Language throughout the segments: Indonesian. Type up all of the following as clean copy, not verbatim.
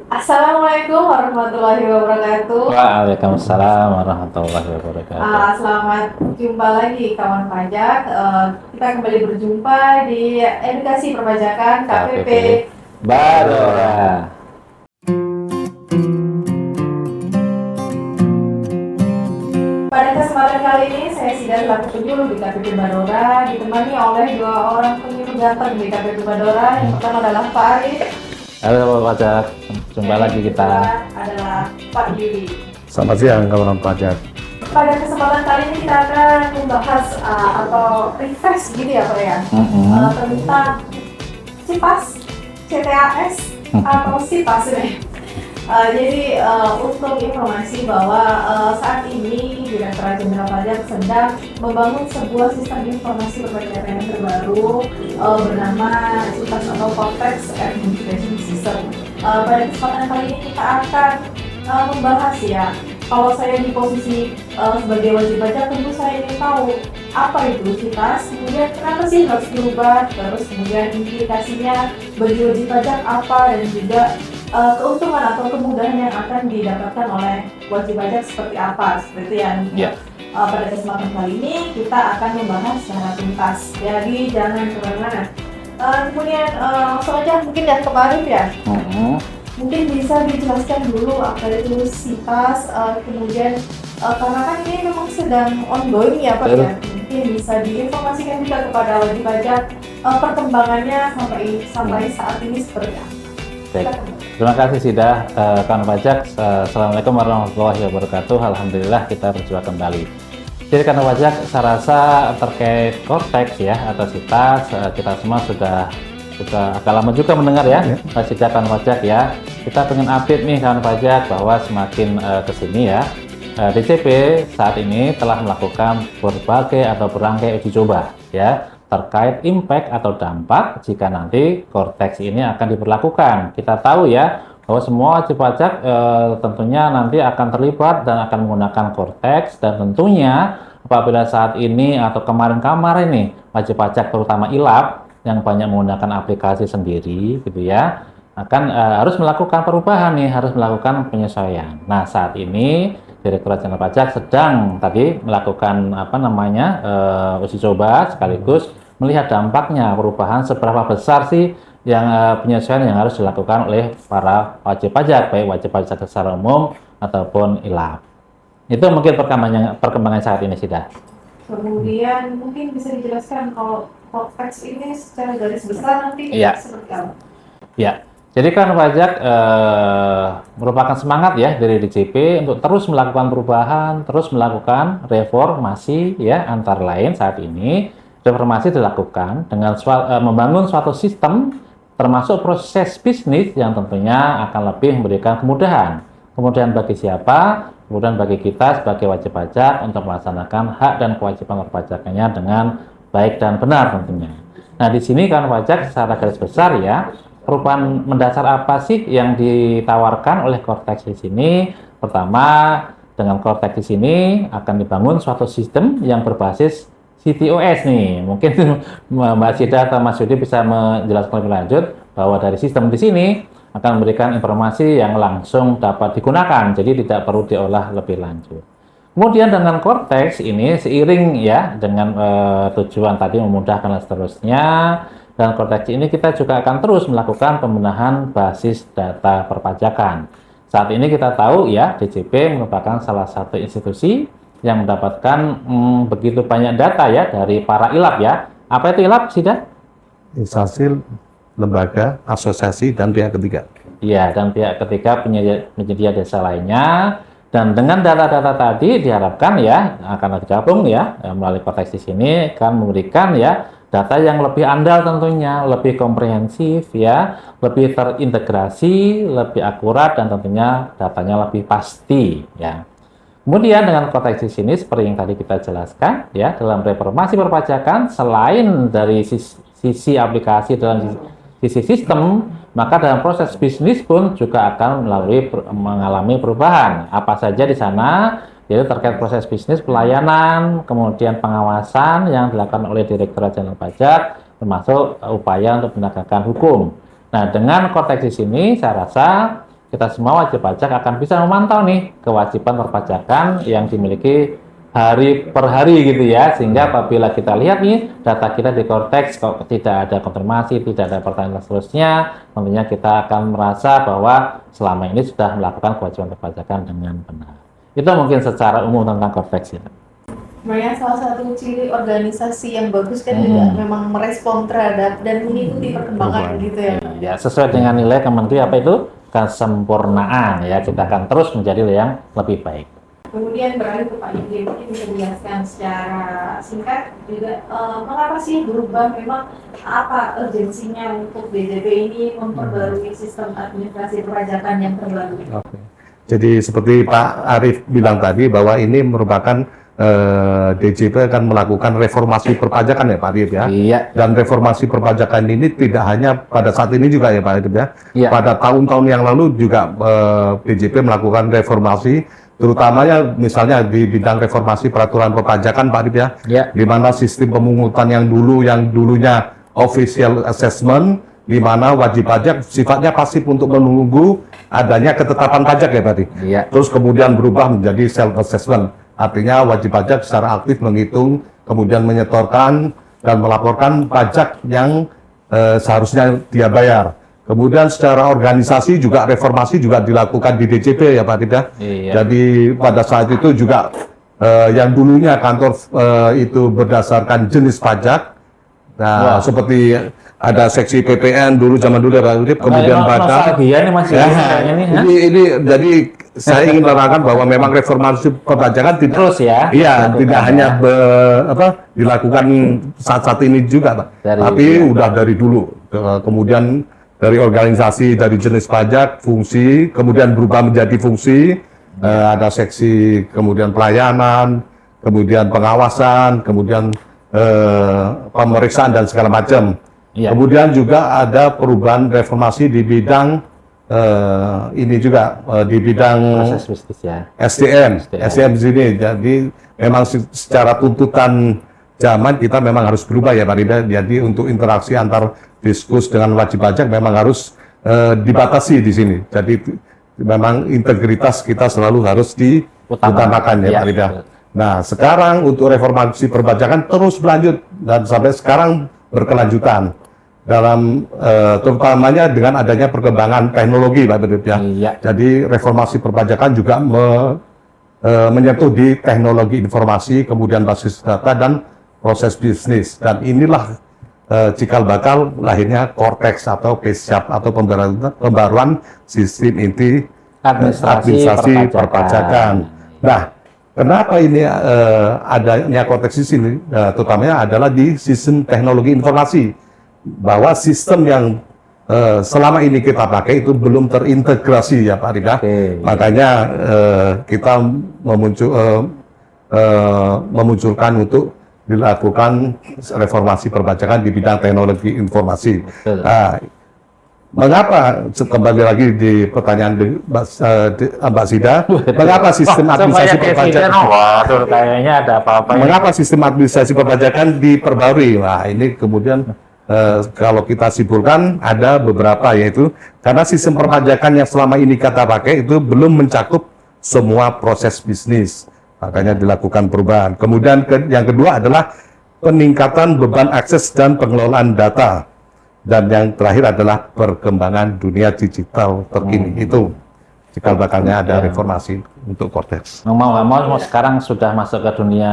Assalamualaikum warahmatullahi wabarakatuh. Waalaikumsalam warahmatullahi wabarakatuh. Selamat jumpa lagi kawan pajak. Kita kembali berjumpa di edukasi perpajakan KPP. KPP Badora. Pada kesempatan kali ini saya Sida selaku penyuluh di KPP Badora ditemani oleh dua orang penyuluh ganteng di KPP Badora. Yang pertama adalah Pak Arif. Halo Pak Pajak, jumpa lagi kita. Kedua adalah Pak Yudi. Selamat siang kawan pajak. Pada kesempatan kali ini kita akan membahas atau refresh gitu ya Pak ya, tentang CIPAS, CTAS atau SIPAS ini. Jadi untuk informasi bahwa saat ini Direktorat Jenderal Pajak sedang membangun sebuah sistem informasi perpajakan yang terbaru bernama CIPAS atau Cortex Administration System. Pada kesempatan kali ini kita akan membahas ya. Kalau saya di posisi sebagai wajib pajak, tentu saya ingin tahu apa itu CIPAS, kemudian kenapa sih harus berubah, terus kemudian implikasinya bagi wajib pajak apa, dan juga keuntungan atau kemudahan yang akan didapatkan oleh wajib pajak seperti apa, seperti yang pada kesempatan kali ini kita akan membahas secara tuntas. Jadi jangan kemana-mana. Kemudian langsung aja mungkin dari kemarin ya. Mungkin bisa dijelaskan dulu apa itu SIPAS, kemudian karena kan ini memang sedang ongoing ya Pak ya, mungkin bisa diinformasikan juga kepada wajib pajak perkembangannya sampai saat ini seperti apa. Baik. Terima kasih Sida, kawan pajak. Assalamualaikum warahmatullahi wabarakatuh. Alhamdulillah kita berjumpa kembali. Jadi kawan pajak, saya rasa terkait Cortex ya atau SIPAS, kita semua sudah agak lama juga mendengar ya, Sida kawan pajak ya. Kita pengen update nih kawan pajak bahwa semakin kesini ya, DCP saat ini telah melakukan berbagai atau berangkai uji coba ya terkait impact atau dampak jika nanti Cortex ini akan diberlakukan. Kita tahu ya bahwa semua wajib pajak tentunya nanti akan terlibat dan akan menggunakan Cortex, dan tentunya apabila saat ini atau kemarin-kemarin nih wajib pajak terutama ILAP yang banyak menggunakan aplikasi sendiri gitu ya, akan harus melakukan perubahan nih, harus melakukan penyesuaian. Nah saat ini Direktorat Jenderal Pajak sedang tadi melakukan uji coba sekaligus melihat dampaknya perubahan seberapa besar sih yang penyesuaian yang harus dilakukan oleh para wajib pajak, baik wajib pajak secara umum ataupun ILAP. Itu mungkin perkembangan saat ini sudah. Kemudian mungkin bisa dijelaskan kalau Cortex ini secara garis besar nanti seperti apa? Ya. Jadi kan pajak merupakan semangat ya dari DJP untuk terus melakukan perubahan, terus melakukan reformasi ya, antara lain saat ini reformasi dilakukan dengan membangun suatu sistem termasuk proses bisnis yang tentunya akan lebih memberikan kemudahan. Kemudian bagi siapa? Kemudian bagi kita sebagai wajib pajak untuk melaksanakan hak dan kewajiban perpajakannya dengan baik dan benar tentunya. Nah di sini kan pajak secara garis besar ya, perubahan mendasar apa sih yang ditawarkan oleh Cortex di sini? Pertama, dengan Cortex di sini akan dibangun suatu sistem yang berbasis CTOS nih. Mungkin Mbak Sida atau Mas Yudi bisa menjelaskan lebih lanjut bahwa dari sistem di sini akan memberikan informasi yang langsung dapat digunakan, jadi tidak perlu diolah lebih lanjut. Kemudian dengan Cortex ini seiring ya dengan tujuan tadi memudahkan dan seterusnya, dan Cortex ini kita juga akan terus melakukan pembenahan basis data perpajakan. Saat ini kita tahu ya, DJP merupakan salah satu institusi yang mendapatkan begitu banyak data ya dari para ILAP ya. Apa itu ILAP, Sida? Instansi, lembaga, asosiasi, dan pihak ketiga. Iya, dan pihak ketiga penyedia jasa lainnya. Dan dengan data-data tadi diharapkan ya akan digabung ya melalui Cortex di sini akan memberikan ya data yang lebih andal tentunya, lebih komprehensif ya, lebih terintegrasi, lebih akurat, dan tentunya datanya lebih pasti ya. Kemudian dengan Cortex di sini seperti yang tadi kita jelaskan ya, dalam reformasi perpajakan selain dari sisi aplikasi dalam sisi sistem, maka dalam proses bisnis pun juga akan mengalami perubahan. Apa saja di sana? Yaitu terkait proses bisnis, pelayanan, kemudian pengawasan yang dilakukan oleh Direktorat Jenderal Pajak, termasuk upaya untuk penegakan hukum. Nah, dengan Cortex di sini, saya rasa kita semua wajib pajak akan bisa memantau nih kewajiban perpajakan yang dimiliki hari per hari gitu ya, sehingga apabila kita lihat nih data kita di Cortex kok tidak ada konfirmasi, tidak ada pertanyaan seterusnya, tentunya kita akan merasa bahwa selama ini sudah melakukan kewajiban perpajakan dengan benar. Itu mungkin secara umum tentang Cortex ya. Sebenarnya salah satu ciri organisasi yang bagus kan juga memang merespon terhadap dan mengikuti perkembangan gitu ya. Ya, sesuai dengan nilai Kementerian apa itu? Kesempurnaan ya, kita akan terus menjadi yang lebih baik. Kemudian beralih ke Pak Yudi, mungkin bisa dijelaskan secara singkat juga mengapa sih berubah, memang apa urgensinya untuk DJP ini memperbarui sistem administrasi perpajakan yang terbaru? Oke. Jadi seperti Pak Arief bilang tadi bahwa ini merupakan DJP akan melakukan reformasi perpajakan ya Pak Arief ya. Iya. Dan reformasi perpajakan ini tidak hanya pada saat ini juga ya Pak Arief ya. Iya. Pada tahun-tahun yang lalu juga DJP melakukan reformasi, terutamanya misalnya di bidang reformasi peraturan perpajakan Pak Arief ya. Iya. Di mana sistem pemungutan yang dulunya official assessment, di mana wajib pajak sifatnya pasif untuk menunggu adanya ketetapan pajak ya Pak Arief. Iya. Terus kemudian berubah menjadi self assessment. Artinya wajib pajak secara aktif menghitung, kemudian menyetorkan dan melaporkan pajak yang seharusnya dia bayar. Kemudian secara organisasi juga reformasi juga dilakukan di DJP ya Pak Arief ya. Iya. Jadi pada saat itu juga yang dulunya kantor itu berdasarkan jenis pajak. Nah, seperti ada seksi PPN dulu zaman dulu ya Pak Arief, kemudian pajak. Nostalgia nih Mas. Ini jadi saya ingin menerangkan bahwa memang reformasi perpajakan tidak Terus ya. Iya, tidak hanya dilakukan saat-saat ini juga, Pak. Tapi udah dari dulu. Kemudian dari organisasi, dari jenis pajak, fungsi, kemudian berubah menjadi fungsi, ada seksi, kemudian pelayanan, kemudian pengawasan, kemudian pemeriksaan dan segala macam. Iya. Kemudian juga ada perubahan reformasi di bidang ini juga di bidang Proses bisnis ya. SDM di sini. Jadi memang secara tuntutan zaman kita memang harus berubah ya Pak Rida. Jadi untuk interaksi antar diskus dengan wajib pajak memang harus dibatasi di sini. Jadi memang integritas kita selalu harus diutamakan ya Pak Rida. Nah sekarang untuk reformasi perpajakan terus berlanjut dan sampai sekarang berkelanjutan. Dalam terutamanya dengan adanya perkembangan teknologi Pak Bedut ya. Iya. Jadi reformasi perpajakan juga menyentuh di teknologi informasi, kemudian basis data dan proses bisnis. Dan inilah cikal bakal lahirnya Cortex atau PSIAP atau pembaruan sistem inti administrasi perpajakan. Nah, kenapa ini adanya Cortex di sini? Terutamanya adalah di sistem teknologi informasi. Bahwa sistem yang selama ini kita pakai itu belum terintegrasi ya Pak Rida. Makanya kita memunculkan untuk dilakukan reformasi perpajakan di bidang teknologi informasi. Nah, mengapa kembali lagi di pertanyaan Mbak Sida, mengapa sistem administrasi perpajakan? Kayaknya ada apa-apa. Mengapa sistem administrasi perpajakan diperbarui? Nah, ini kemudian kalau kita simpulkan ada beberapa, yaitu karena sistem perpajakan yang selama ini kita pakai itu belum mencakup semua proses bisnis, makanya dilakukan perubahan. Kemudian yang kedua adalah peningkatan beban akses dan pengelolaan data, dan yang terakhir adalah perkembangan dunia digital terkini. Itu cikal bakalnya ada reformasi untuk Cortex. Mau nggak mau sekarang sudah masuk ke dunia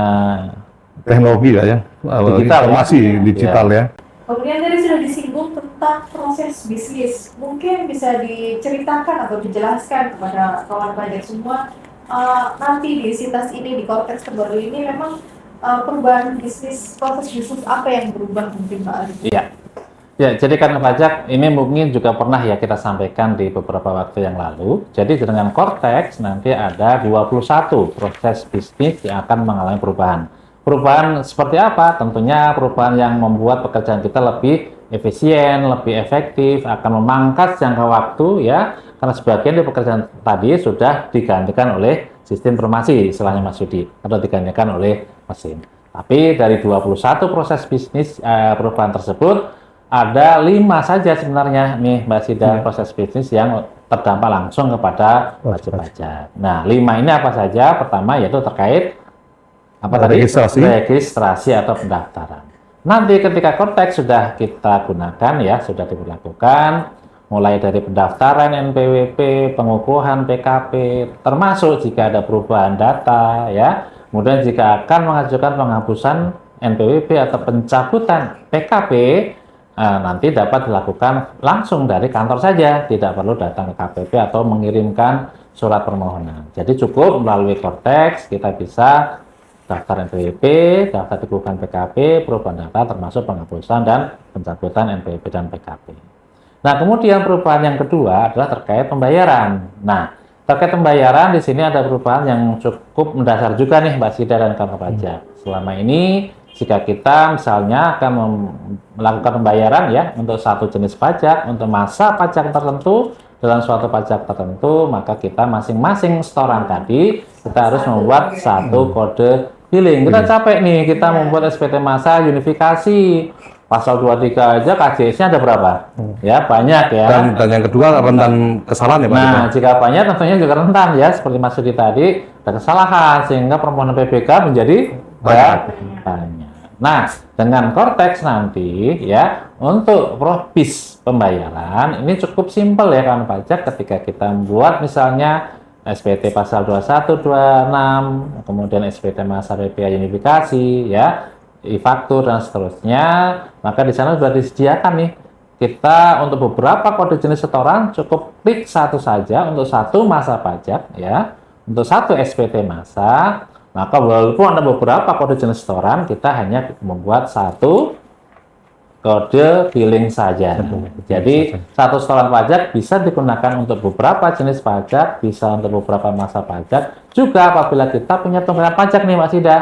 teknologi ya, digital, informasi digital ya. Kemudian tadi sudah disinggung tentang proses bisnis. Mungkin bisa diceritakan atau dijelaskan kepada kawan pajak semua nanti di sitas ini, di Cortex terbaru ini memang perubahan bisnis, proses bisnis apa yang berubah mungkin Pak Arief? Iya. Ya, jadi karena pajak ini mungkin juga pernah ya kita sampaikan di beberapa waktu yang lalu. Jadi dengan Cortex nanti ada 21 proses bisnis yang akan mengalami perubahan. Perubahan seperti apa? Tentunya perubahan yang membuat pekerjaan kita lebih efisien, lebih efektif, akan memangkas jangka waktu ya, karena sebagian dari pekerjaan tadi sudah digantikan oleh sistem informasi, istilahnya Mas Yudi, atau digantikan oleh mesin. Tapi dari 21 proses bisnis perubahan tersebut, ada 5 saja sebenarnya nih Mbak Sida proses bisnis yang terdampak langsung kepada wajib pajak. Nah, 5 ini apa saja? Pertama yaitu terkait apa tadi? Registrasi atau pendaftaran. Nanti ketika Cortex sudah kita gunakan ya, sudah diberlakukan, mulai dari pendaftaran NPWP, pengukuhan PKP, termasuk jika ada perubahan data ya, kemudian jika akan mengajukan penghapusan NPWP atau pencabutan PKP, nanti dapat dilakukan langsung dari kantor saja, tidak perlu datang ke KPP atau mengirimkan surat permohonan. Jadi cukup melalui Cortex kita bisa daftar NPWP, daftar dukungan PKP, perubahan data termasuk penghapusan dan pencabutan NPWP dan PKP. Nah, kemudian perubahan yang kedua adalah terkait pembayaran. Nah, terkait pembayaran di sini ada perubahan yang cukup mendasar juga nih Mbak Sida dan kawan pajak. Selama ini jika kita misalnya akan melakukan pembayaran ya untuk satu jenis pajak, untuk masa pajak tertentu, dalam suatu pajak tertentu, maka kita masing-masing setoran tadi kita harus membuat satu kode billing. Kita capek nih, kita membuat SPT masa unifikasi pasal 23 aja KJS-nya ada berapa? Ya banyak ya. Dan yang kedua rentan kesalahan ya Pak. Nah, jika banyak tentunya juga rentan ya, seperti Mas Sudi tadi ada kesalahan sehingga permohonan PBK menjadi banyak. Nah, dengan Cortex nanti ya untuk probis pembayaran ini cukup simpel ya kawan pajak ketika kita membuat misalnya SPT pasal 21, 26, kemudian SPT masa PPA unifikasi ya, e-faktur dan seterusnya, maka di sana sudah disediakan nih kita untuk beberapa kode jenis setoran cukup klik satu saja untuk satu masa pajak ya, untuk satu SPT masa. Maka walaupun ada beberapa kode jenis setoran, kita hanya membuat satu kode billing saja. Jadi satu setoran pajak bisa digunakan untuk beberapa jenis pajak, bisa untuk beberapa masa pajak. Juga apabila kita punya tunggakan pajak nih Mbak Sida,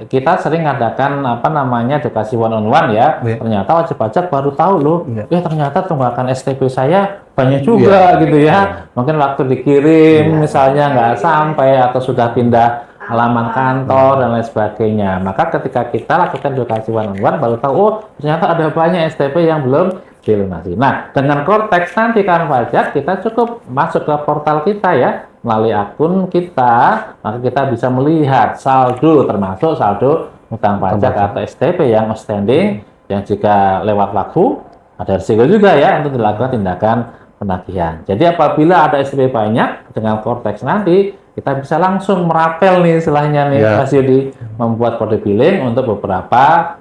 kita sering ngadakan apa namanya edukasi one-on-one ya. Ternyata wajib pajak baru tahu loh, ternyata tunggakan STP saya banyak juga gitu ya. Mungkin waktu dikirim misalnya nggak sampai atau sudah pindah halaman kantor dan lain sebagainya. Maka ketika kita lakukan edukasi one-on-one baru tahu, oh ternyata ada banyak STP yang belum dilunasi. Nah, dengan Cortex nanti kan pajak kita cukup masuk ke portal kita ya, melalui akun kita, maka kita bisa melihat saldo termasuk saldo utang pajak atau STP yang outstanding, yang jika lewat waktu ada risiko juga ya untuk dilakukan tindakan penagihan. Jadi apabila ada STP banyak dengan Cortex nanti kita bisa langsung merapel nih istilahnya nih Mas Yudi, membuat kode billing untuk beberapa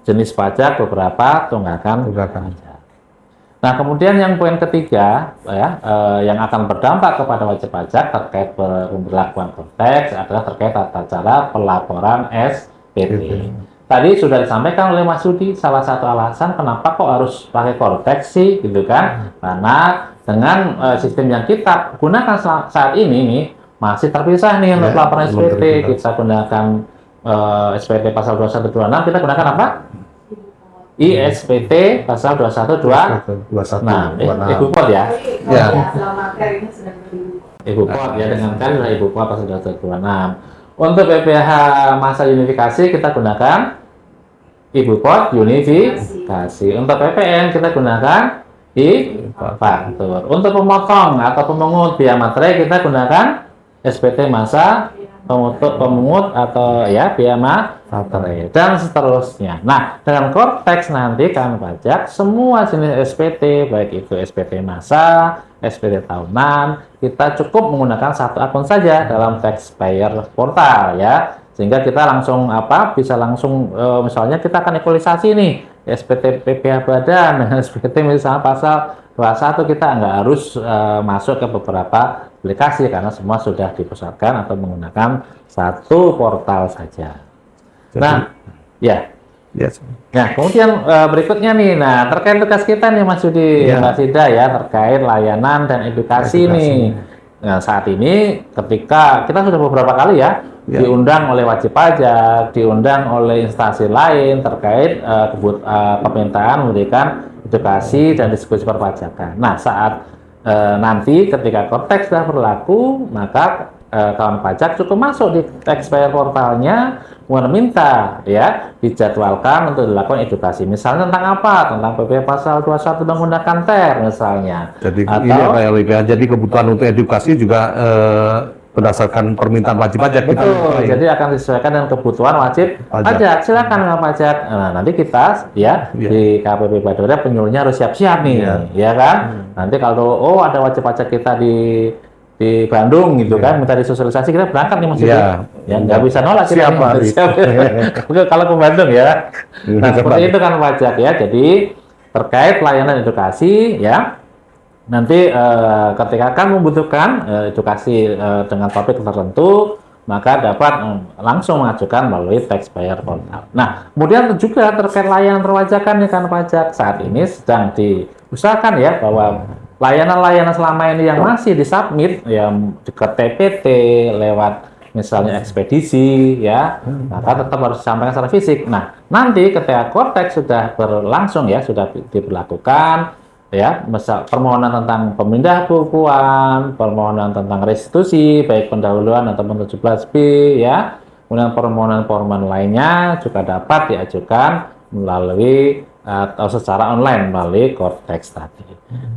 jenis pajak beberapa tunggakan pajak. Nah, kemudian yang poin ketiga ya, yang akan berdampak kepada wajib pajak terkait pemberlakuan Cortex adalah terkait tata cara pelaporan SPT. Tadi sudah disampaikan oleh Mas Yudi, salah satu alasan kenapa kok harus pakai Cortex sih, gitu kan? Karena dengan sistem yang kita gunakan saat ini nih, masih terpisah nih untuk pelaporan SPT. Kita gunakan SPT pasal 2126, kita gunakan apa? ISPT pasal 2126. Ibu pot ya? Ya. Ibu pot ya, dengan kan Ibu pot pasal 2126. Untuk PPh masa unifikasi kita gunakan Ibu pot unifikasi. Untuk PPN kita gunakan e-faktur. Untuk pemotong atau pemungut biaya materai kita gunakan SPT masa pemungut atau ya biaya materai dan seterusnya. Nah, dengan Cortex nanti kan pajak semua jenis SPT, baik itu SPT masa, SPT tahunan, kita cukup menggunakan satu akun saja dalam taxpayer portal ya, sehingga kita langsung bisa langsung misalnya kita akan equalisasi nih SPT PPh badan dengan SPT misalnya pasal 21, kita nggak harus masuk ke beberapa aplikasi karena semua sudah dipusatkan atau menggunakan satu portal saja. Nah, nah kemudian berikutnya nih, nah terkait tugas kita nih Mas Yudi, Mbak Sida ya, terkait layanan dan edukasi nih. Nah saat ini ketika kita sudah beberapa kali ya diundang oleh wajib pajak, diundang oleh instansi lain terkait permintaan memberikan edukasi dan diskusi perpajakan. Nah saat nanti ketika Cortex sudah berlaku, maka kawan pajak cukup masuk di taxpayer portalnya, meminta ya dijadwalkan untuk dilakukan edukasi. Misalnya tentang apa? Tentang PP pasal 21 menggunakan TER misalnya. Jadi Atau, ini Pak Erik ya, jadi kebutuhan untuk edukasi juga berdasarkan permintaan wajib pajak kita. betul, jadi akan disesuaikan dengan kebutuhan wajib pajak. Silakan kawan pajak. Nah, nanti kita ya di KPP Badora penyuluhnya harus siap-siap nih, ya kan? Nanti kalau ada wajib pajak kita di Bandung gitu kan, minta disosialisasi, kita berangkat nih Mas Yudi. Ya nggak bisa nolak kita. Siap, Pak. Kalau ke Bandung ya. Nah, seperti itu kan pajak ya. Jadi terkait layanan edukasi ya. Nanti ketika akan membutuhkan edukasi dengan topik tertentu, maka dapat langsung mengajukan melalui taxpayer portal. Nah, kemudian juga terkait layanan perpajakan nih kan pajak saat ini sedang diusahakan ya bahwa layanan-layanan selama ini yang masih disubmit yang ke TPT lewat misalnya ekspedisi ya, maka tetap harus disampaikan secara fisik. Nah, nanti ketika Cortex sudah berlangsung ya, sudah diberlakukan ya, misal permohonan tentang pemindah bukuan, permohonan tentang restitusi baik pendahuluan atau 17B ya, kemudian permohonan-permohonan lainnya juga dapat diajukan melalui atau secara online melalui Cortex tadi.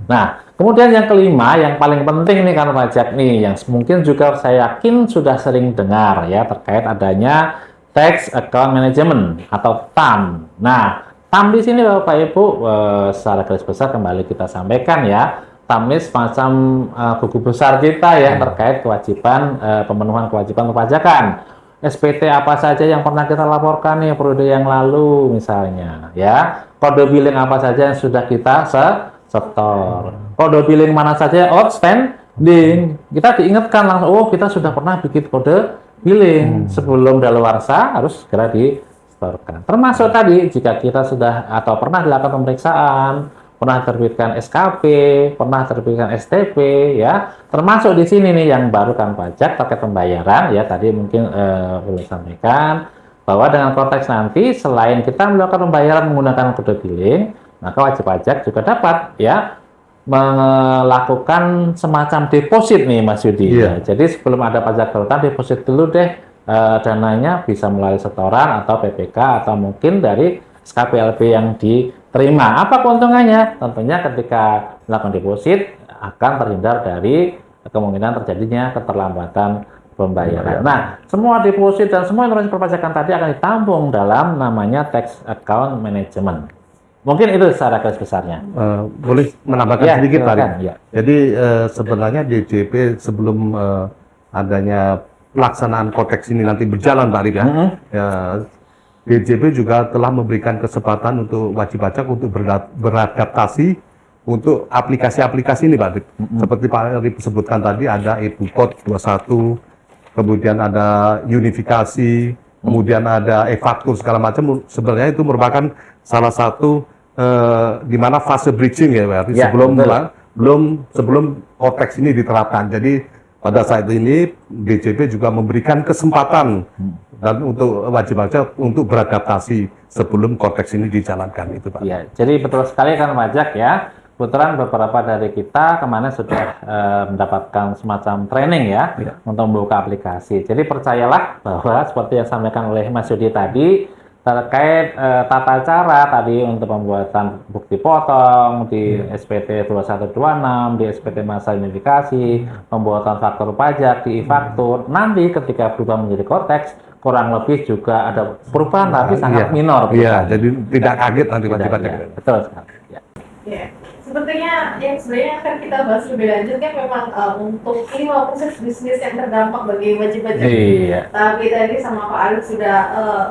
Nah, kemudian yang kelima, yang paling penting nih kan pajak nih, yang mungkin juga saya yakin sudah sering dengar ya terkait adanya Tax Account Management atau TAM. Nah, TAM di sini Bapak Ibu secara garis besar kembali kita sampaikan ya. TAM ini semacam buku besar kita ya terkait kewajiban pemenuhan kewajiban perpajakan. SPT apa saja yang pernah kita laporkan nih periode yang lalu misalnya ya. Kode billing apa saja yang sudah kita setor. Kode billing mana saja outstanding. Kita diingatkan langsung, oh kita sudah pernah bikin kode billing sebelum daluarsa harus segera disetorkan. Termasuk tadi jika kita sudah atau pernah dilakukan pemeriksaan, pernah terbitkan SKP, pernah terbitkan STP ya. Termasuk di sini nih yang baru kan pajak terkait pembayaran ya, tadi mungkin boleh sampaikan bahwa dengan konteks nanti selain kita melakukan pembayaran menggunakan kode billing, maka wajib pajak juga dapat ya melakukan semacam deposit nih Mas Yudi. Ya. Jadi sebelum ada pajak berutang deposit dulu deh dananya, bisa melalui setoran atau PPK atau mungkin dari SKPLP yang diterima. Apa keuntungannya? Tentunya ketika melakukan deposit akan terhindar dari kemungkinan terjadinya keterlambatan pembayaran. Nah, semua deposit dan semua informasi perpajakan tadi akan ditampung dalam namanya Tax Account Management. Mungkin itu secara garis besarnya. Boleh menambahkan sedikit Pak? Ya. Jadi sebenarnya DJP sebelum adanya pelaksanaan Cortex ini nanti berjalan Pak Arif ya, DJP juga telah memberikan kesempatan untuk wajib pajak untuk beradaptasi untuk aplikasi-aplikasi ini Pak Arif. Seperti Pak Arif sebutkan tadi ada e-Code 21, kemudian ada unifikasi, kemudian ada e-faktur segala macam. Sebenarnya itu merupakan salah satu di mana fase bridging ya Pak Arif, sebelum Cortex ini diterapkan. Jadi pada saat ini DJP juga memberikan kesempatan dan untuk wajib pajak untuk beradaptasi sebelum Cortex ini dijalankan itu Pak. Ya, jadi betul sekali kan pajak ya. Kebetulan beberapa dari kita kemarin sudah mendapatkan semacam training ya untuk membuka aplikasi. Jadi percayalah bahwa seperti yang disampaikan oleh Mas Yudi tadi terkait tata cara tadi untuk pembuatan bukti potong di SPT 2126, di SPT masa identifikasi, pembuatan faktur pajak di e-faktur. Nanti ketika berubah menjadi Cortex, kurang lebih juga ada perubahan tapi sangat minor. Iya, jadi tidak kaget nanti wajib pajak. Betul sekali. Ya. Sepertinya yang sebenarnya akan kita bahas lebih lanjut kan memang untuk 5 proses bisnis yang terdampak bagi wajib pajak. Iya. Tapi tadi sama Pak Arif sudah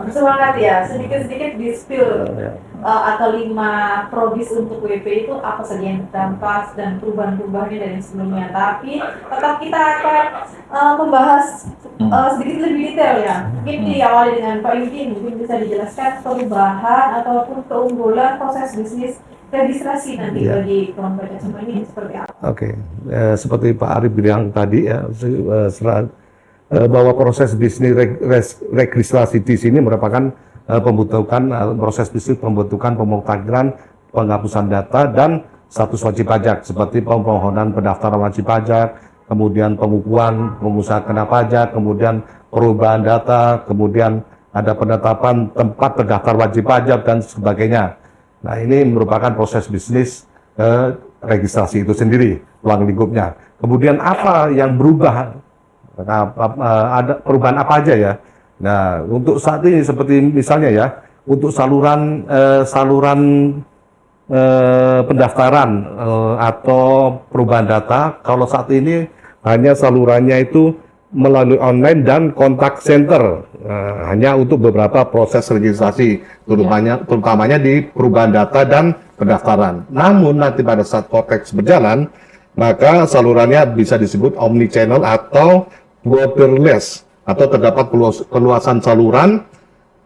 bersemangat ya, sedikit-sedikit di-spill atau 5 probis untuk WP itu apa saja yang terdampak dan perubahan-perubahannya dari sebelumnya. Tapi tetap kita akan membahas sedikit lebih detail ya. Mungkin diawali dengan Pak Yudi, mungkin bisa dijelaskan perubahan ataupun keunggulan proses bisnis registrasi nanti bagi kawan pajak semua ini seperti apa? Oke, seperti Pak Arif bilang tadi ya, bahwa proses bisnis registrasi di sini merupakan pembentukan proses bisnis pembentukan pemutahiran penghapusan data dan status wajib pajak seperti pemohonan pendaftaran wajib pajak, kemudian pengukuhan, pengusahaan kena pajak, kemudian perubahan data, kemudian ada penetapan tempat terdaftar wajib pajak dan sebagainya. Nah, ini merupakan proses bisnis registrasi itu sendiri, ruang lingkupnya. Kemudian apa yang berubah? Ada perubahan apa aja ya? Nah, untuk saat ini seperti misalnya ya, untuk saluran pendaftaran atau perubahan data, kalau saat ini hanya salurannya itu melalui online dan kontak center, hanya untuk beberapa proses registrasi, terutamanya di perubahan data dan pendaftaran. Namun nanti pada saat konteks berjalan, maka salurannya bisa disebut omni-channel atau borderless, atau terdapat perluasan saluran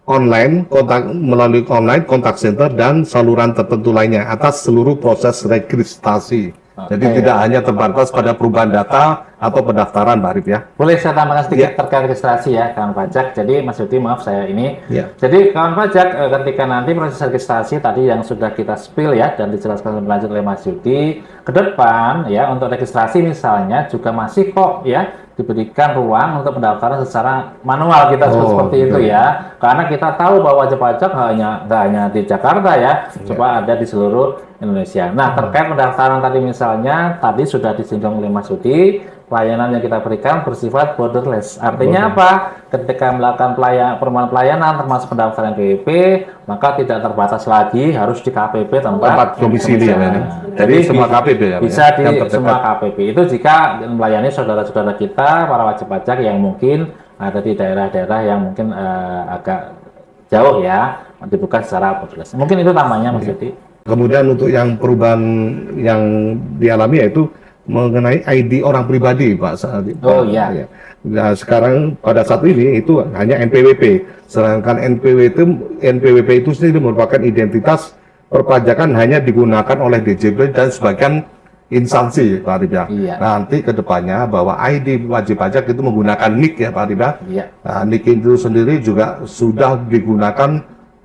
online, melalui online, kontak center, dan saluran tertentu lainnya atas seluruh proses registrasi. Jadi tidak hanya terbatas pada perubahan data atau pendaftaran, Pak Arif ya. Boleh saya tambahkan sedikit terkait registrasi ya, kawan pajak. Jadi Mas Yudi, maaf saya ini. Jadi kawan pajak, ketika nanti proses registrasi tadi yang sudah kita spill ya dan dijelaskan lebih lanjut oleh Mas Yudi, ke depan ya untuk registrasi misalnya juga masih kok ya diberikan ruang untuk pendaftaran secara manual, kita seperti itu ya, karena kita tahu bahwa wajib pajak nggak hanya di Jakarta ya, coba ada di seluruh Indonesia. Nah, terkait pendaftaran tadi misalnya, tadi sudah disinggung oleh Mas Yudi, pelayanan yang kita berikan bersifat borderless. Artinya apa? Ketika melakukan permohonan pelayanan termasuk pendaftaran NPWP, maka tidak terbatas lagi harus di KPP tempat domisili ya. Jadi semua KPP ya. Bisa di semua KPP. Itu jika melayani saudara-saudara kita, para wajib pajak yang mungkin ada di daerah-daerah yang mungkin agak jauh ya, dibuka secara borderless. Mungkin itu tamanya Mas Yudi. Kemudian untuk yang perubahan yang dialami yaitu mengenai ID orang pribadi, Pak. Iya. Nah, sekarang pada saat ini itu hanya NPWP. Sedangkan NPWP itu sendiri merupakan identitas perpajakan hanya digunakan oleh DJP dan sebagian instansi, Pak Arif ya. Iya. Nanti kedepannya bahwa ID wajib pajak itu menggunakan NIK ya, Pak Arif ya. Iya. Nah, NIK itu sendiri juga sudah digunakan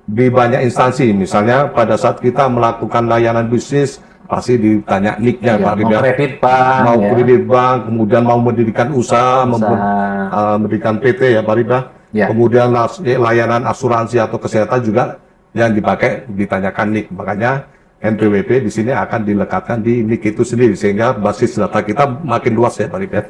di banyak instansi. Misalnya pada saat kita melakukan layanan bisnis pasti ditanya NIK-nya, Pak Arif ya. Mau kredit bank, kemudian mau mendirikan usaha. Mendirikan PT ya, Pak Arif ya. Kemudian layanan asuransi atau kesehatan juga yang dipakai ditanyakan NIK. Makanya NPWP di sini akan dilekatkan di NIK itu sendiri sehingga basis data kita makin luas ya, Pak Arif ya.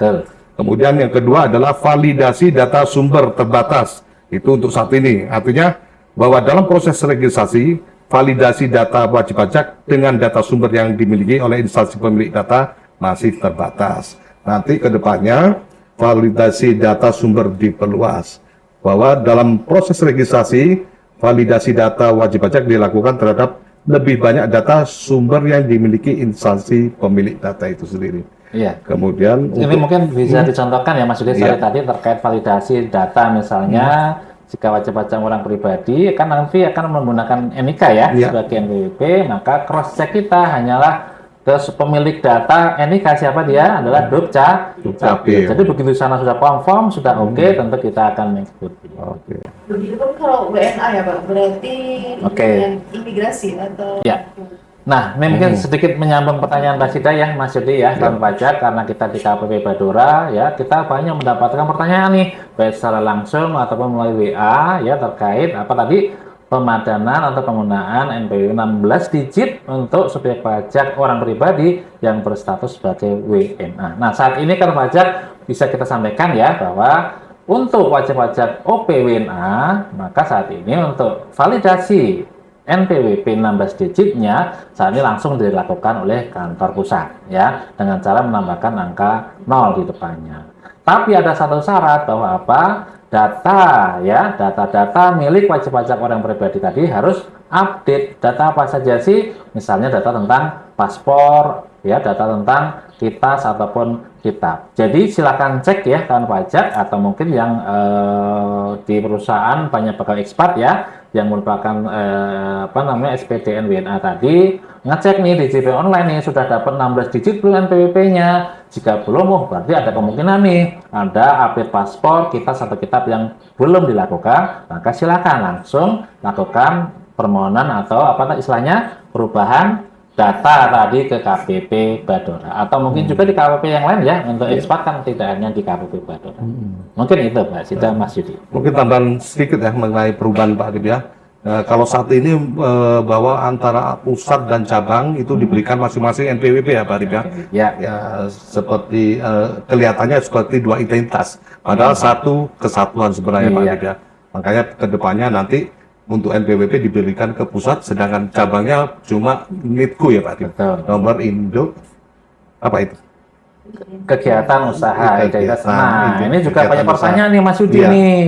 Kemudian yang kedua adalah validasi data sumber terbatas. Itu untuk saat ini. Artinya bahwa dalam proses registrasi, validasi data wajib pajak dengan data sumber yang dimiliki oleh instansi pemilik data masih terbatas. Nanti ke depannya, validasi data sumber diperluas. Bahwa dalam proses registrasi, validasi data wajib pajak dilakukan terhadap lebih banyak data sumber yang dimiliki instansi pemilik data itu sendiri. Iya. Kemudian ini mungkin bisa dicontohkan ya Mas Yudi tadi terkait validasi data misalnya. Jika wajib pajak orang pribadi kan nanti akan menggunakan NIK ya sebagai NPWP, maka cross check kita hanyalah ke pemilik data NIK siapa dia adalah Dukcapil. Jadi begitu sana sudah confirm, sudah oke, tentu kita akan mengikuti. Begitu pun kalau WNA ya Pak, berarti dengan imigrasi atau Nah, ini mungkin sedikit menyambung pertanyaan Mbak Sida ya, Mas Yudi ya, kawan pajak, karena kita di KPP Badora ya, kita banyak mendapatkan pertanyaan nih, baik secara langsung ataupun melalui WA ya terkait apa tadi pemadanan atau penggunaan NPWP 16 digit untuk subjek pajak orang pribadi yang berstatus sebagai WNA. Nah, saat ini kan pajak bisa kita sampaikan ya bahwa untuk wajib pajak OP WNA, maka saat ini untuk validasi NPWP 16 digitnya saat ini langsung dilakukan oleh kantor pusat ya dengan cara menambahkan angka 0 di depannya. Tapi ada satu syarat bahwa apa? Data milik wajib pajak orang pribadi tadi harus update. Data apa saja sih? Misalnya data tentang paspor, ya, data tentang kitas ataupun kitab. Jadi silakan cek ya kawan pajak atau mungkin yang di perusahaan banyak pegawai ekspat ya yang merupakan SPDN WNA tadi, ngecek nih di JP online nih sudah dapat 16 digit belum NPWP-nya. Jika belum, berarti ada kemungkinan nih ada update paspor kitas atau kitab yang belum dilakukan, maka silakan langsung lakukan permohonan atau istilahnya perubahan data tadi ke KPP Badora, atau mungkin juga di KPP yang lain ya, untuk ekspat kan tidak hanya di KPP Badora. Mungkin itu Mbak Sita, Mas Yudi. Mungkin tambahan sedikit ya mengenai perubahan Pak Adib ya. Kalau saat ini bahwa antara pusat dan cabang itu diberikan masing-masing NPWP ya Pak Adib ya. Ya. Ya seperti kelihatannya seperti dua identitas, padahal satu kesatuan sebenarnya Pak Iya. Adib ya. Makanya kedepannya nanti untuk NPWP diberikan ke pusat, sedangkan cabangnya cuma NITKU ya Pak Adib. Betul. Nomor induk apa itu? Kegiatan usaha identitas. Nah, ini juga Kegiatan banyak pertanyaan nih Mas Yudi Iya. nih.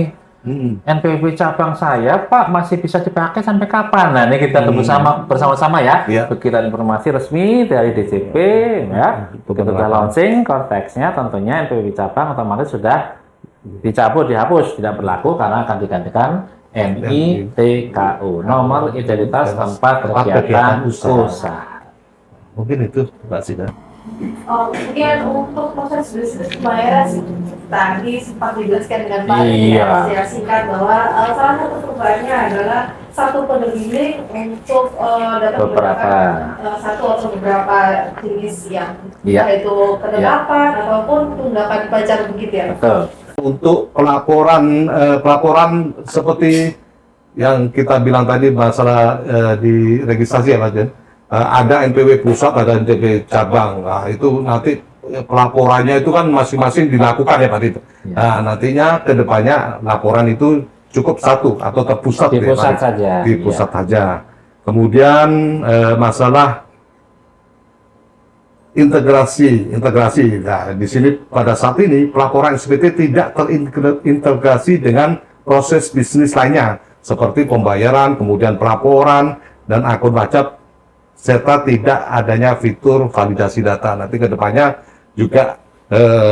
NPWP cabang saya, Pak, masih bisa dipakai sampai kapan? Nah, ini kita tunggu bersama-sama ya. Iya. Begitu informasi resmi dari DJP, ya. Begitu kita launching Cortex-nya, tentunya NPWP cabang otomatis sudah dicabut, dihapus, tidak berlaku karena akan digantikan NITKU, nomor identitas tempat kegiatan usaha. Mungkin itu Mbak Sida. Kemudian untuk proses bisnis pembayaran tadi sempat dijelaskan dengan Pak Iya. secara singkat bahwa salah satu perubahannya adalah satu kode billing untuk data Beberapa. satu atau beberapa jenis yang Iya. entah itu penerapan ataupun tunggakan pajak begitu ya. Betul. Untuk pelaporan seperti yang kita bilang tadi masalah di registrasi ya Mas Jen, ada NPW pusat, ada NPW cabang. Nah, itu nanti pelaporannya itu kan masing-masing dilakukan ya Pak Dito. Ya. Nah, nantinya ke depannya laporan itu cukup satu atau terpusat Di ya, pusat Pak? saja. Di pusat saja. Kemudian masalah integrasi. Nah, di sini pada saat ini pelaporan SPT tidak terintegrasi dengan proses bisnis lainnya seperti pembayaran, kemudian pelaporan dan akun wajib, serta tidak adanya fitur validasi data. Nanti kedepannya juga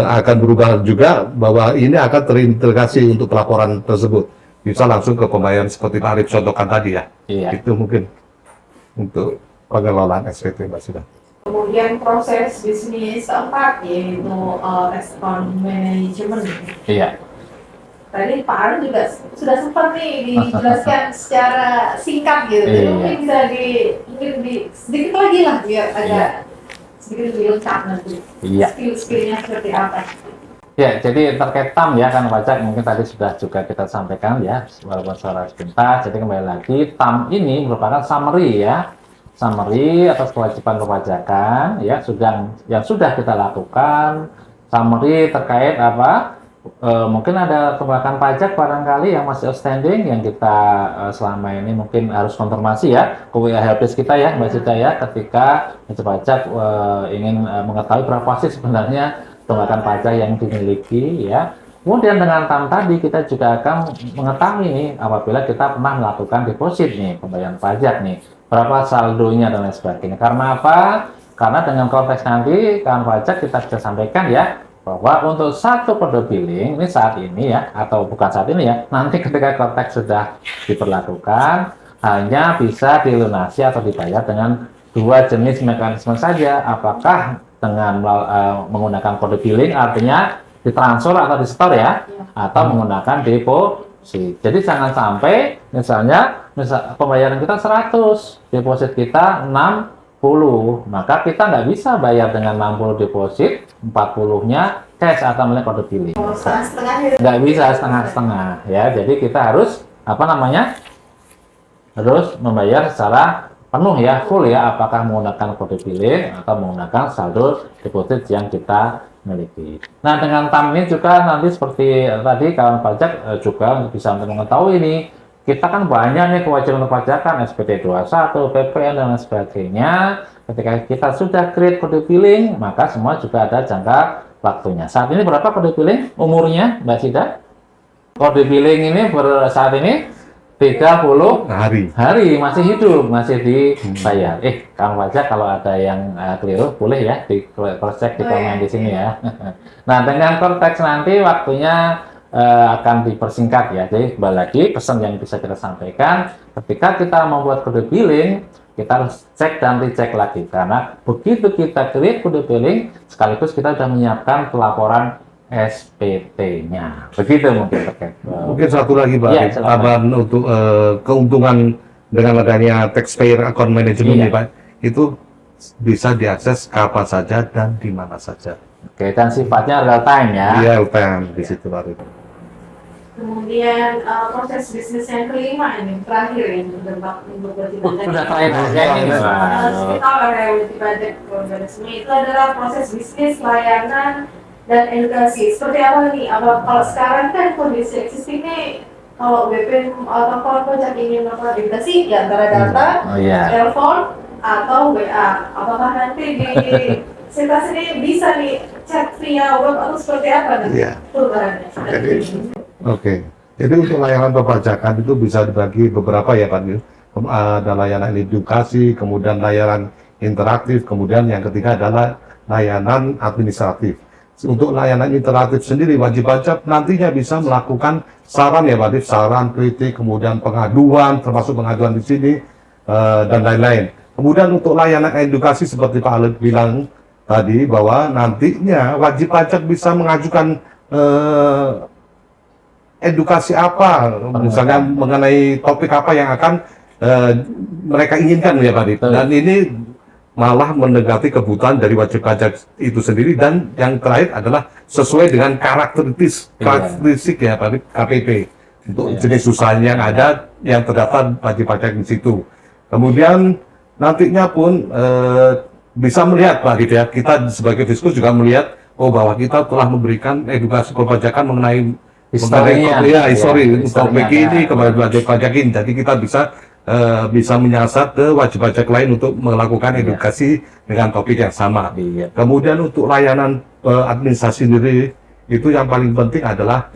akan berubah juga bahwa ini akan terintegrasi untuk pelaporan tersebut. Bisa langsung ke pembayaran seperti Pak Arif contohkan tadi ya. Iya. Itu mungkin untuk pengelolaan SPT Mbak Sida. Kemudian proses bisnis keempat yaitu account management. Iya. Tadi Pak Arun juga sudah sempat nih dijelaskan secara singkat gitu. Jadi Iya. mungkin bisa mungkin sedikit lagi lah biar agak sedikit lebih lengkap nanti. Iya. Skill-skillnya seperti apa? Ya, jadi terkait TAM ya kan pajak mungkin tadi sudah juga kita sampaikan ya, walaupun secara sebentar. Jadi kembali lagi, TAM ini merupakan summary ya, summary atas kewajiban perpajakan ya, yang sudah kita lakukan. Summary terkait apa? Mungkin ada tunggakan pajak barangkali yang masih outstanding yang kita selama ini mungkin harus konfirmasi ya ke WA helpdesk kita ya Mbak Sita ya, ketika wajib pajak ingin mengetahui berapa sih sebenarnya tunggakan pajak yang dimiliki ya. Kemudian dengan TAM tadi kita juga akan mengetahui nih apabila kita pernah melakukan deposit nih, pembayaran pajak nih, berapa saldonya dan lain sebagainya. Karena apa? Karena dengan konteks nanti kawan pajak kita bisa sampaikan ya, bahwa untuk satu kode billing ini saat ini ya, atau bukan saat ini ya, nanti ketika konteks sudah diperlakukan hanya bisa dilunasi atau dibayar dengan dua jenis mekanisme saja. Apakah dengan menggunakan kode billing, artinya ditransfer atau di store ya, atau menggunakan deposit. Jadi jangan sampai misalnya pembayaran kita 100, deposit kita 60, maka kita nggak bisa bayar dengan 60 deposit, 40-nya cash atau melalui kode billing. Setengah-setengah itu. Nggak bisa setengah-setengah ya. Jadi kita harus harus membayar secara penuh ya, full ya, apakah menggunakan kode billing atau menggunakan saldo deposit yang kita miliki. Nah, dengan TAM ini juga nanti seperti tadi kawan pajak juga bisa untuk mengetahui ini, kita kan banyak nih kewajiban perpajakan, SPT 21, PPN dan lain sebagainya. Ketika kita sudah create kode billing, maka semua juga ada jangka waktunya. Saat ini berapa kode billing umurnya, Mbak Sida? Kode billing ini saat ini 30 hari masih hidup, masih dibayar. Kawan pajak kalau ada yang keliru boleh ya di cross check di komen di sini ya. Nah, dengan konteks nanti waktunya akan dipersingkat ya. Jadi kembali lagi pesan yang bisa kita sampaikan, ketika kita membuat kode billing, kita harus cek dan dicek lagi, karena begitu kita create kode billing sekaligus kita sudah menyiapkan pelaporan SPT-nya. Begitu mungkin terkait. Mungkin satu lagi Pak, Ya, tambahan untuk keuntungan dengan adanya taxpayer account management Iya. nih Pak, itu bisa diakses kapan saja dan di mana saja. Oke, dan sifatnya real time ya. Real time di situ Pak Arif. Kemudian proses bisnis yang kelima ini terakhir ini berdampak untuk wajib pajak. Sudah terakhir aja ini. Kita oleh wajib pajak organisme itu adalah proses bisnis, layanan, dan edukasi. Seperti apa nih? Kalau sekarang kan kondisi existing kalau BP atau kalau pajak ingin melakukan edukasi ya antara data, telepon atau WA. Apakah nanti di sitas ini bisa nih chat via web atau seperti apa nih? Perubahannya. Oke. Jadi untuk layanan perpajakan itu bisa dibagi beberapa ya Pak Yu. Ada layanan edukasi, kemudian layanan interaktif, kemudian yang ketiga adalah layanan administratif. Untuk layanan interaktif sendiri wajib pajak nantinya bisa melakukan saran ya Pak Yu, saran, kritik, kemudian pengaduan, termasuk pengaduan di sini dan lain-lain. Kemudian untuk layanan edukasi seperti Pak Alif bilang tadi bahwa nantinya wajib pajak bisa mengajukan edukasi apa, misalnya mengenai topik apa yang akan mereka inginkan ya Pak Adi. Dan ini malah mendekati kebutuhan dari wajib pajak itu sendiri, dan yang terakhir adalah sesuai dengan karakteristik ya Pak Adi, KPP untuk jenis usaha yang ada yang terdaftar wajib pajak di situ. Kemudian nantinya pun bisa melihat Pak Adi ya, kita sebagai Fiskus juga melihat bahwa kita telah memberikan edukasi perpajakan mengenai histori topik ini kepada wajib pajak ini. Jadi kita bisa menyasar ke wajib pajak lain untuk melakukan edukasi dengan topik yang sama. Kemudian untuk layanan administrasi sendiri itu yang paling penting adalah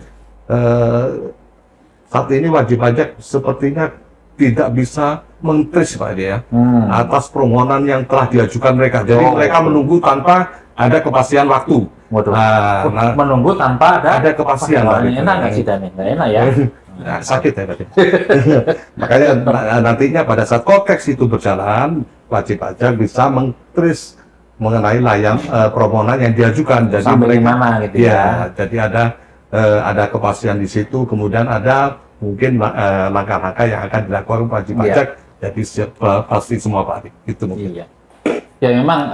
saat ini wajib pajak sepertinya tidak bisa mengtrace Pak ya atas permohonan yang telah diajukan mereka. Jadi mereka menunggu tanpa ada kepastian waktu. Menunggu tanpa ada kepastian. Enak nggak sih Dan? Nggak enak ya. Nah, sakit ya Pak. Makanya nantinya pada saat konteks itu berjalan, wajib pajak bisa mengtrace mengenai permohonan yang diajukan. Jadi sampai mana gitu ya. Jadi ada kepastian di situ, kemudian ada mungkin langkah-langkah yang akan dilakukan wajib pajak. Jadi pasti semua Pak. Itu mungkin. Ya memang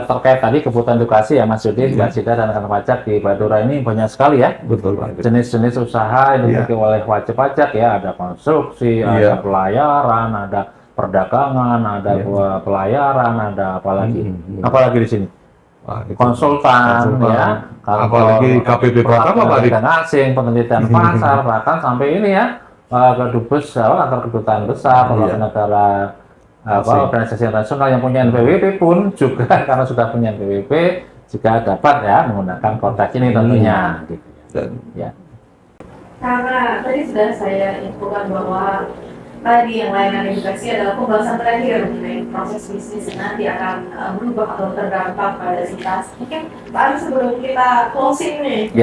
terkait tadi kebutuhan edukasi ya Mas Yudi, Mbak Sida dan rekan pajak di Badura ini banyak sekali ya. Betul Pak. Jenis-jenis usaha yang dimiliki oleh wajib pajak ya, ada konstruksi, ada pelayaran, ada perdagangan, ada pelayaran, ada apalagi di sini. Konsultan ya, apalagi KPP Pratama Pak. Asing, penelitian pasar, bahkan sampai ini ya kedubes antar kedutaan besar, perwakilan negara organisasi internasional yang punya NPWP pun juga karena sudah punya NPWP juga dapat ya menggunakan kontrak ini tentunya. Gitu. Ya. Karena tadi sudah saya infokan bahwa tadi yang layanan edukasi adalah pembahasan terakhir mengenai proses bisnis yang nanti akan berubah atau terdampak pada sitas. Mungkin Pak Ari sebelum kita closing nih,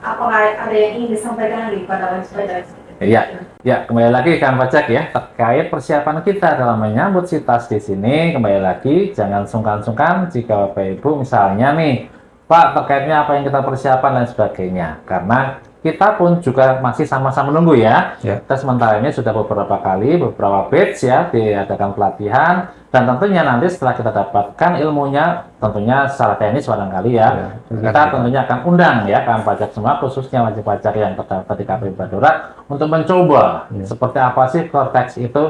apakah ada yang ingin disampaikan pada wajib pajak? Ya, kembali lagi kan pajak ya, terkait persiapan kita dalam menyambut sitas di sini, kembali lagi jangan sungkan-sungkan jika Bapak Ibu misalnya nih, Pak terkaitnya apa yang kita persiapan dan sebagainya, karena kita pun juga masih sama-sama menunggu ya. Kita sementara ini sudah beberapa batch ya diadakan pelatihan, dan tentunya nanti setelah kita dapatkan ilmunya, tentunya secara teknis barangkali ya, kita tentunya akan undang ya kan pajak semua, khususnya wajib pajak yang terdaftar di KPP Badura untuk mencoba seperti apa sih konteks itu.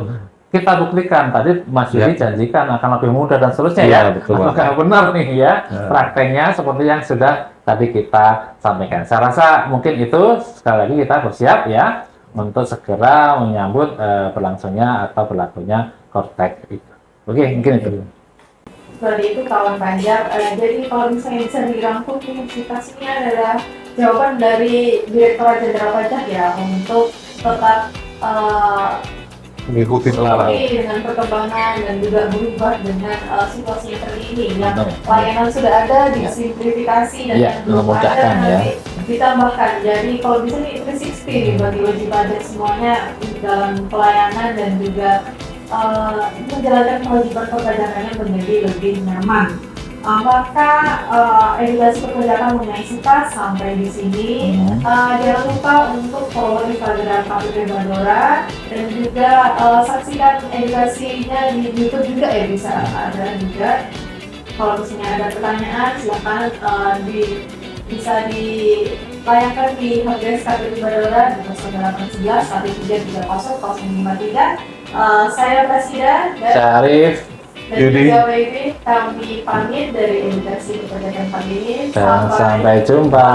Kita buktikan, tadi Mas Yudi janjikan akan lebih mudah dan seterusnya ya. Apakah benar nih ya prakteknya seperti yang sudah tadi kita sampaikan. Saya rasa mungkin itu sekali lagi kita bersiap ya untuk segera menyambut berlangsungnya atau berlakunya Kortek itu. Oke, mungkin itu. Seperti itu kawan pajak. Jadi kalau misalnya bisa dirangkum, investasinya adalah jawaban dari Direktorat Jenderal Pajak ya untuk tetap mengikuti dengan perkembangan dan juga berubah dengan situasi yang terkini. Yang layanan sudah ada, disimplifikasi dan yang belum ada nanti ditambahkan. Jadi kalau bisa nih 360 bagi wajib pajak semuanya dalam pelayanan dan juga menjalankan kewajiban perpajakannya menjadi lebih nyaman. Maka edukasi perpajakan mengenai sitas sampai di sini. Jangan lupa untuk follow Instagram KPP Badura dan juga saksikan edukasinya di YouTube juga ya, bisa ada juga. Kalau misalnya ada pertanyaan, silakan bisa dilayangkan di helpdesk KPU Badola di 0811 1330 053. Saya Prasida dan Syarif. Yudi. juga WIB, kami pamit dari edukasi perpajakan pagi ini. Dan sampai jumpa.